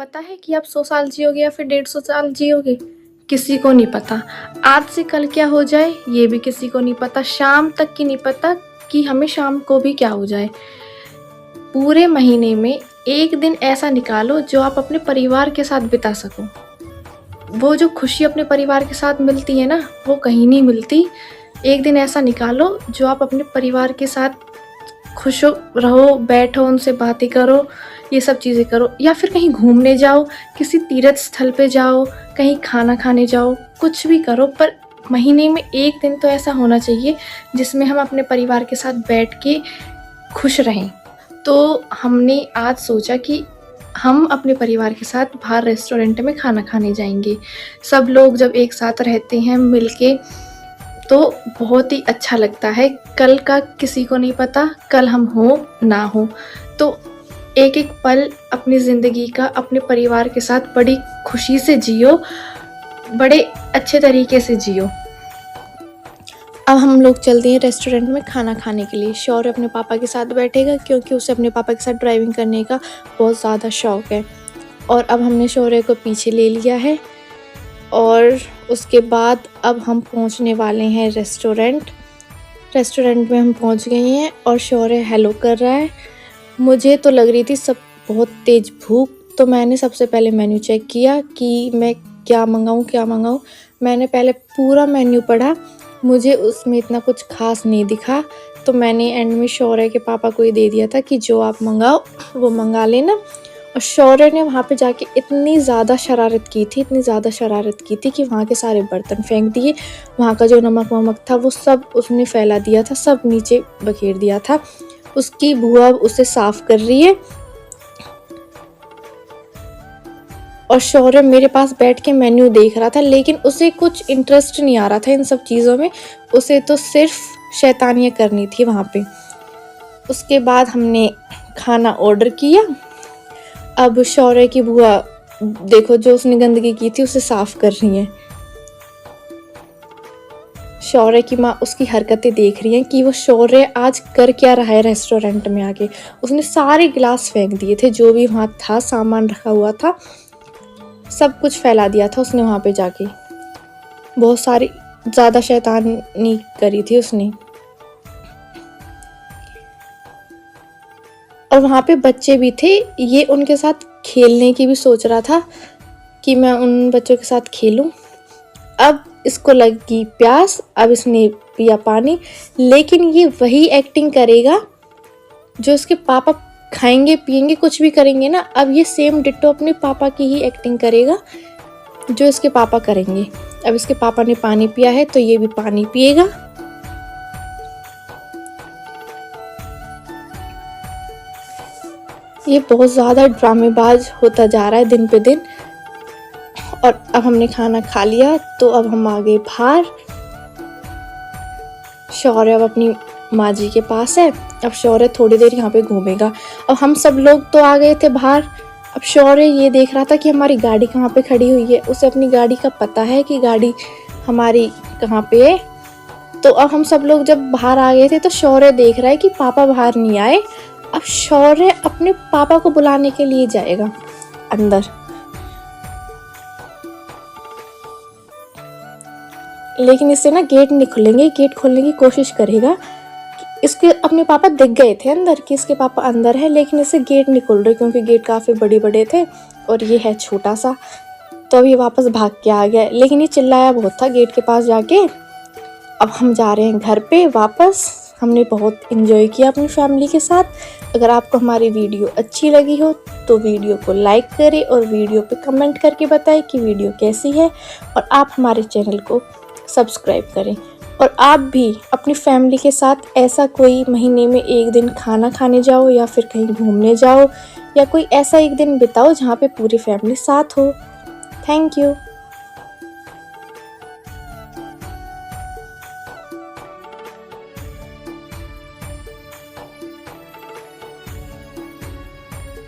पता है कि आप 100 साल जियोगे या फिर 150 साल जियोगे? किसी को नहीं पता। आज से कल क्या हो जाए ये भी किसी को नहीं पता। शाम तक की नहीं पता कि हमें शाम को भी क्या हो जाए। पूरे महीने में एक दिन ऐसा निकालो जो आप अपने परिवार के साथ बिता सको। वो जो खुशी अपने परिवार के साथ मिलती है ना, वो कहीं नहीं मिलती। एक दिन ऐसा निकालो जो आप अपने परिवार के साथ खुश रहो, बैठो, उनसे बातें करो, ये सब चीज़ें करो, या फिर कहीं घूमने जाओ, किसी तीर्थ स्थल पे जाओ, कहीं खाना खाने जाओ, कुछ भी करो, पर महीने में एक दिन तो ऐसा होना चाहिए जिसमें हम अपने परिवार के साथ बैठ के खुश रहें। तो हमने आज सोचा कि हम अपने परिवार के साथ बाहर रेस्टोरेंट में खाना खाने जाएंगे। सब लोग जब एक साथ रहते हैं मिलके तो बहुत ही अच्छा लगता है। कल का किसी को नहीं पता, कल हम हो ना हो, तो एक एक पल अपनी ज़िंदगी का अपने परिवार के साथ बड़ी खुशी से जियो, बड़े अच्छे तरीके से जियो। अब हम लोग चलते हैं रेस्टोरेंट में खाना खाने के लिए। शौर्य अपने पापा के साथ बैठेगा क्योंकि उसे अपने पापा के साथ ड्राइविंग करने का बहुत ज़्यादा शौक़ है। और अब हमने शौर्य को पीछे ले लिया है और उसके बाद अब हम पहुंचने वाले हैं रेस्टोरेंट में हम पहुंच गए हैं और शौर्य हेलो कर रहा है। मुझे तो लग रही थी सब बहुत तेज़ भूख, तो मैंने सबसे पहले मेन्यू चेक किया कि मैं क्या मंगाऊं। मैंने पहले पूरा मेन्यू पढ़ा, मुझे उसमें इतना कुछ खास नहीं दिखा, तो मैंने एंड में शौर्य के पापा को ही दे दिया था कि जो आप मंगाओ वो मंगा लेना। और शौर्य ने वहाँ पे जाके इतनी ज़्यादा शरारत की थी कि वहाँ के सारे बर्तन फेंक दिए। वहाँ का जो नमक था वो सब उसने फैला दिया था, सब नीचे बखेर दिया था। उसकी बुआ उसे साफ़ कर रही है और शौर्य मेरे पास बैठ के मेन्यू देख रहा था, लेकिन उसे कुछ इंटरेस्ट नहीं आ रहा था इन सब चीज़ों में। उसे तो सिर्फ शैतानियाँ करनी थी वहाँ पे। उसके बाद हमने खाना ऑर्डर किया। अब शौर्य की बुआ देखो, जो उसने गंदगी की थी उसे साफ कर रही है। शौर्य की माँ उसकी हरकतें देख रही हैं कि वो शौर्य आज कर क्या रहा है रेस्टोरेंट में आके। उसने सारे गिलास फेंक दिए थे, जो भी वहाँ था सामान रखा हुआ था सब कुछ फैला दिया था उसने वहाँ पे जाके। बहुत सारी ज़्यादा शैतानी करी थी उसने। और वहाँ पे बच्चे भी थे, ये उनके साथ खेलने की भी सोच रहा था कि मैं उन बच्चों के साथ खेलूं। अब इसको लगी प्यास, अब इसने पिया पानी, लेकिन ये वही एक्टिंग करेगा जो इसके पापा खाएंगे पिएंगे कुछ भी करेंगे ना। अब ये सेम डिट्टो अपने पापा की ही एक्टिंग करेगा जो इसके पापा करेंगे। अब इसके पापा ने पानी पिया है तो ये भी पानी पिएगा। ये बहुत ज़्यादा ड्रामेबाज होता जा रहा है दिन पे दिन। और अब हमने खाना खा लिया तो अब हम आ गए बाहर। शौर्य अब अपनी माँ जी के पास है। अब शौर्य थोड़ी देर यहाँ पे घूमेगा। अब हम सब लोग तो आ गए थे बाहर। अब शौर्य ये देख रहा था कि हमारी गाड़ी कहाँ पे खड़ी हुई है। उसे अपनी गाड़ी का पता है कि गाड़ी हमारी कहाँ पे है। तो अब हम सब लोग जब बाहर आ गए थे तो शौर्य देख रहा है कि पापा बाहर नहीं आए। अब शौर्य अपने पापा को बुलाने के लिए जाएगा अंदर, लेकिन इससे ना गेट नहीं खुलेंगे। गेट खोलने की कोशिश करेगा। इसके अपने पापा दिख गए थे अंदर कि इसके पापा अंदर है, लेकिन इससे गेट नहीं खुल रहे क्योंकि गेट काफ़ी बड़े थे और ये है छोटा सा। तो अब ये वापस भाग के आ गया, लेकिन ये चिल्लाया बहुत था गेट के पास जाके। अब हम जा रहे हैं घर पे वापस। हमने बहुत इन्जॉय किया अपनी फैमिली के साथ। अगर आपको हमारी वीडियो अच्छी लगी हो तो वीडियो को लाइक करें और वीडियो पे कमेंट करके बताएं कि वीडियो कैसी है। और आप हमारे चैनल को सब्सक्राइब करें। और आप भी अपनी फैमिली के साथ ऐसा कोई महीने में एक दिन खाना खाने जाओ या फिर कहीं घूमने जाओ, या कोई ऐसा एक दिन बिताओ जहाँ पे पूरी फैमिली साथ हो। Thank you.